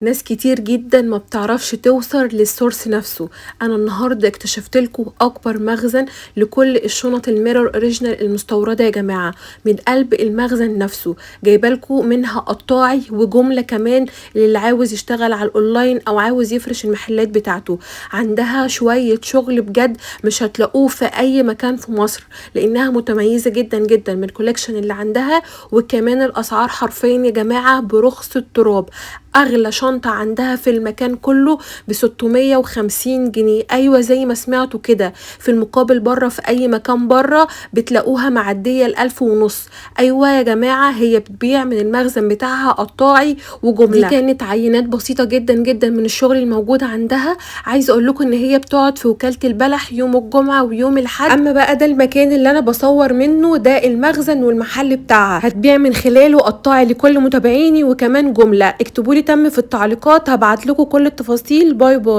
ناس كتير جدا ما بتعرفش توصل للسورس نفسه. انا النهارده اكتشفت لكم اكبر مخزن لكل الشنط الميرور اوريجينال المستورده يا جماعه، من قلب المخزن نفسه جايبه لكم منها قطاعي وجمله كمان للي عاوز يشتغل على الاونلاين او عاوز يفرش المحلات بتاعته. عندها شويه شغل بجد مش هتلاقوه في اي مكان في مصر، لانها متميزه جدا جدا من الكوليكشن اللي عندها. وكمان الاسعار حرفيا يا جماعه برخص التراب. اغلى شنطة عندها في المكان كله ب650 جنيه. ايوه زي ما سمعتوا كده، في المقابل بره في اي مكان بره بتلاقوها معدية ال1500. ايوه يا جماعة، هي بتبيع من المخزن بتاعها قطاعي وجملة. دي كانت عينات بسيطة جدا جدا من الشغل الموجود عندها. عايزة اقول لكم ان هي بتقعد في وكالة البلح يوم الجمعة ويوم الاحد. اما بقى ده المكان اللي انا بصور منه، ده المخزن والمحل بتاعها. هتبيع من خلاله قطاعي لكل متابعيني وكمان جملة. اكتبولي تم في التعليقات، هبعت لكم كل التفاصيل. باي باي.